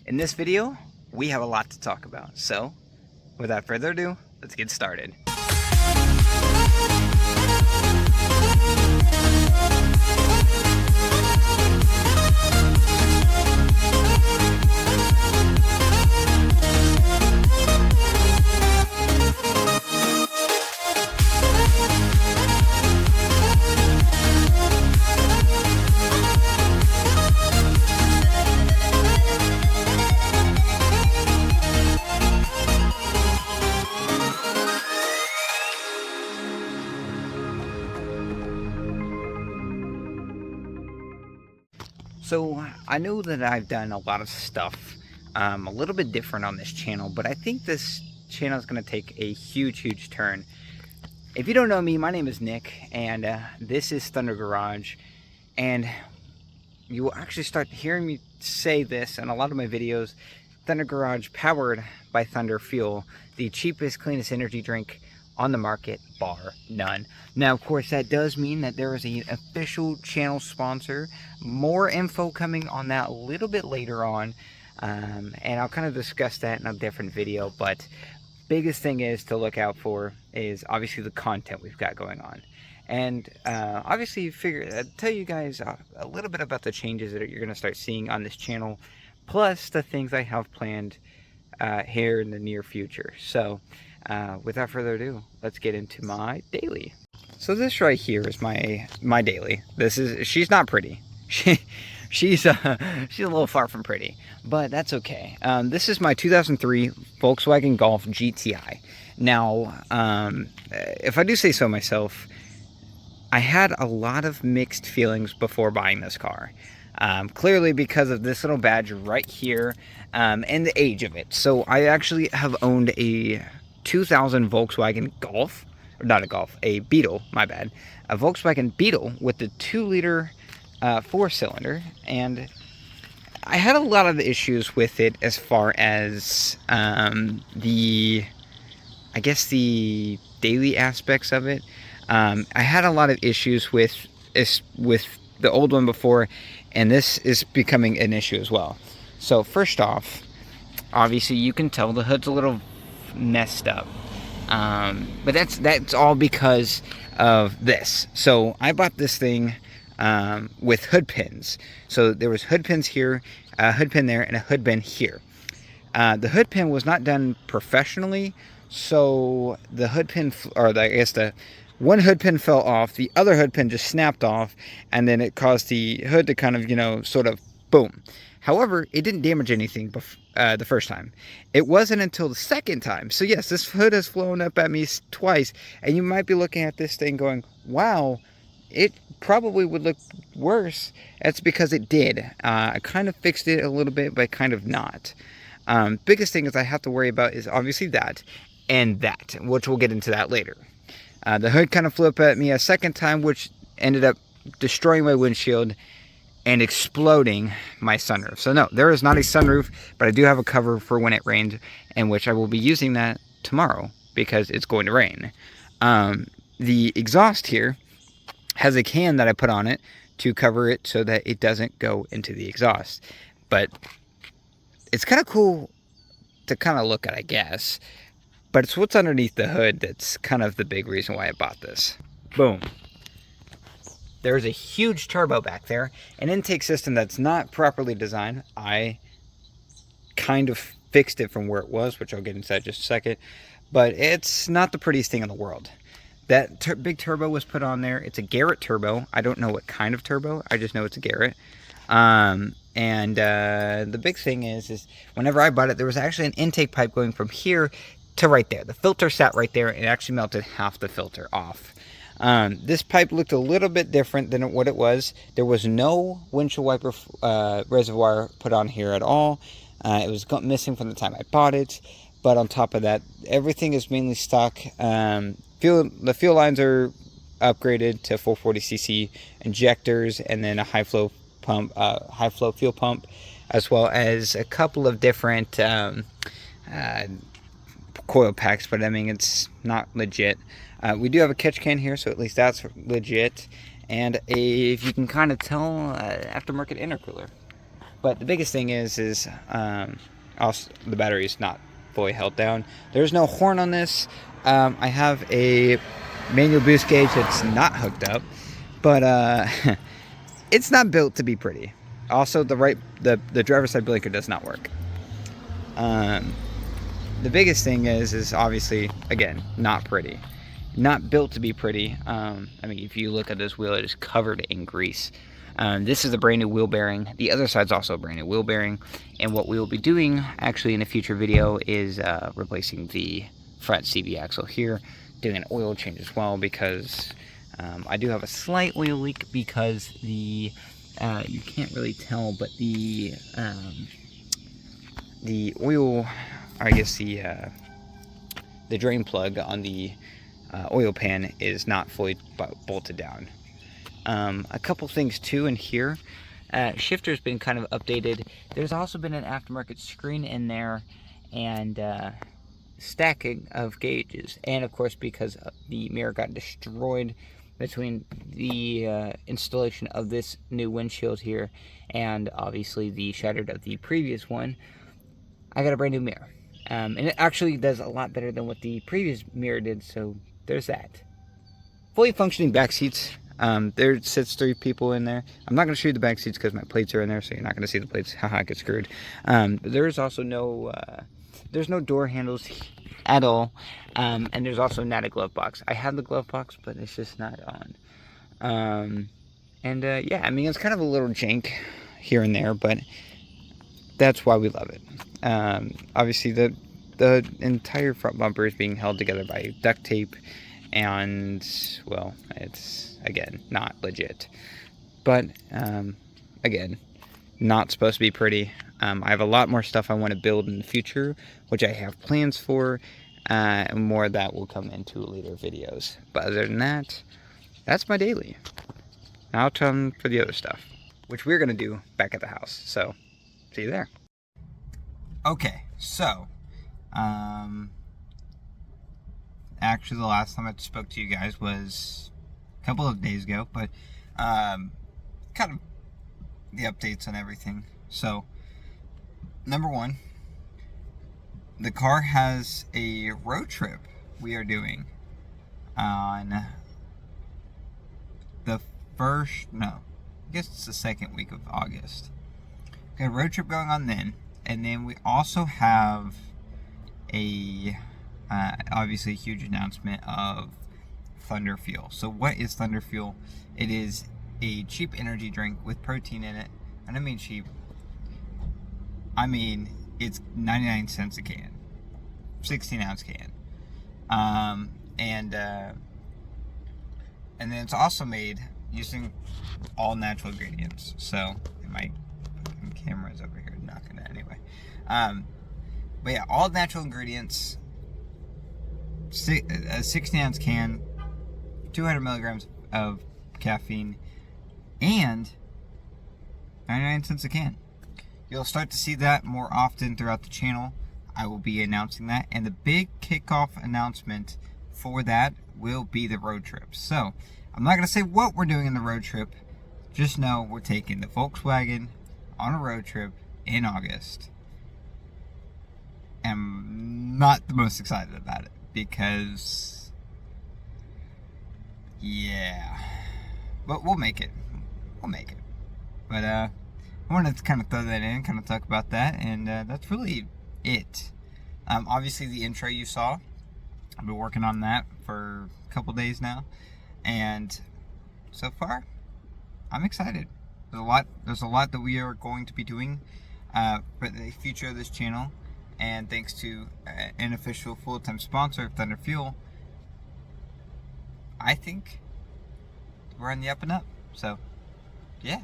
In this video, we have a lot to talk about. So, without further ado, let's get started. So I know that I've done a lot of stuff a little bit different on this channel, but I think this channel is going to take a huge turn. If you don't know me, my name is Nick, and this is Thunder Garage, and you will actually start hearing me say this in a lot of my videos. Thunder Garage, powered by Thunder Fuel, the cheapest, cleanest energy drink on the market, bar none. Now, of course, that does mean that there is an official channel sponsor. More info coming on that a little bit later on, and I'll kind of discuss that in a different video. But biggest thing is to look out for is obviously the content we've got going on, and obviously tell you guys a little bit about the changes that you're going to start seeing on this channel, plus the things I have planned here in the near future. So without further ado, let's get into my daily. So this right here is my daily. She's not pretty. She's a little far from pretty, but that's okay. This is my 2003 Volkswagen Golf GTI. Now, if I do say so myself, I had a lot of mixed feelings before buying this car. Clearly because of this little badge right here, and the age of it. So I actually have owned a 2000 Volkswagen Golf, or not a Golf, a Beetle, my bad. A Volkswagen Beetle with the 2-liter 4-cylinder, and I had a lot of issues with it as far as the daily aspects of it. I had a lot of issues with the old one before, and this is becoming an issue as well. So first off, obviously you can tell the hood's a little messed up, but that's all because of this. So I bought this thing with hood pins. So there was hood pins here, a hood pin there, and a hood pin here. The hood pin was not done professionally, so the hood pin, the one hood pin fell off, the other hood pin just snapped off, and then it caused the hood to kind of, sort of boom. However, it didn't damage anything the first time. It wasn't until the second time. So yes, this hood has flown up at me twice, and you might be looking at this thing going, wow, it probably would look worse. That's because it did. I kind of fixed it a little bit, but kind of not. Biggest thing is I have to worry about is obviously that, and that, which we'll get into that later. The hood kind of flew up at me a second time, which ended up destroying my windshield and exploding my sunroof. So no, there is not a sunroof, but I do have a cover for when it rains, and which I will be using that tomorrow because it's going to rain. The exhaust here has a can that I put on it to cover it so that it doesn't go into the exhaust. But it's kind of cool to kind of look at, I guess. But it's what's underneath the hood that's kind of the big reason why I bought this. Boom. There's a huge turbo back there, an intake system that's not properly designed. I kind of fixed it from where it was, which I'll get into that in just a second. But it's not the prettiest thing in the world. That big turbo was put on there. It's a Garrett turbo. I don't know what kind of turbo. I just know it's a Garrett. And the big thing is whenever I bought it, there was actually an intake pipe going from here to right there. The filter sat right there, and it actually melted half the filter off. This pipe looked a little bit different than what it was. There was no windshield wiper reservoir put on here at all. It was missing from the time I bought it. But on top of that, everything is mainly stock. The fuel lines are upgraded to 440cc injectors, and then a high flow fuel pump, as well as a couple of different coil packs. But I mean, it's not legit. We do have a catch can here, so at least that's legit. And if you can kind of tell, aftermarket intercooler. But the biggest thing is also the battery is not fully held down. There's no horn on this. I have a manual boost gauge that's not hooked up, but it's not built to be pretty. Also, the driver's side blinker does not work. The biggest thing is obviously, again, not pretty. Not built to be pretty. I mean, if you look at this wheel, it is covered in grease. This is a brand new wheel bearing. The other side's also a brand new wheel bearing. And what we will be doing, actually, in a future video is replacing the front CV axle here, doing an oil change as well, because I do have a slight oil leak because the, you can't really tell, but the oil, I guess the drain plug on the oil pan is not fully bolted down. A couple things too in here. Shifter's been kind of updated. There's also been an aftermarket screen in there, and stacking of gauges. And of course, because the mirror got destroyed between the installation of this new windshield here and obviously the shattered of the previous one, I got a brand new mirror. And it actually does a lot better than what the previous mirror did, so there's that. Fully functioning back seats. There sits 3 people in there. I'm not going to show you the back seats because my plates are in there, so you're not going to see the plates. Haha, I get screwed. But there's also no, there's no door handles at all. And there's also not a glove box. I have the glove box, but it's just not on. Yeah, I mean, it's kind of a little jank here and there, but that's why we love it. Obviously, the entire front bumper is being held together by duct tape, and, well, it's, again, not legit. But, again, not supposed to be pretty. I have a lot more stuff I want to build in the future, which I have plans for, and more of that will come into later videos. But other than that, that's my daily. Now I'll come for the other stuff, which we're going to do back at the house. So, see you there. Okay, so, actually the last time I spoke to you guys was a couple of days ago, but, kind of the updates on everything. So, number one, the car has a road trip we are doing on the I guess it's the second week of August. We got a road trip going on then, and then we also have obviously a huge announcement of Thunder Fuel. So what is Thunder Fuel? It is a cheap energy drink with protein in it. And I mean cheap. I mean, it's 99 cents a can. 16-ounce can. And then it's also made using all natural ingredients. So, my camera's over here knocking it anyway. But yeah, all natural ingredients. A 16-ounce can, 200 milligrams of caffeine, and 99 cents a can. You'll start to see that more often throughout the channel. I will be announcing that, and the big kickoff announcement for that will be the road trip. So, I'm not going to say what we're doing in the road trip. Just know we're taking the Volkswagen on a road trip in August. I'm not the most excited about it because, yeah, but we'll make it. We'll make it. But I wanted to kind of throw that in, kind of talk about that, and that's really it. Obviously, the intro you saw, I've been working on that for a couple days now, and so far, I'm excited. There's a lot that we are going to be doing for the future of this channel, and thanks to an official full-time sponsor of Thunder Fuel, I think we're on the up and up. So, yeah.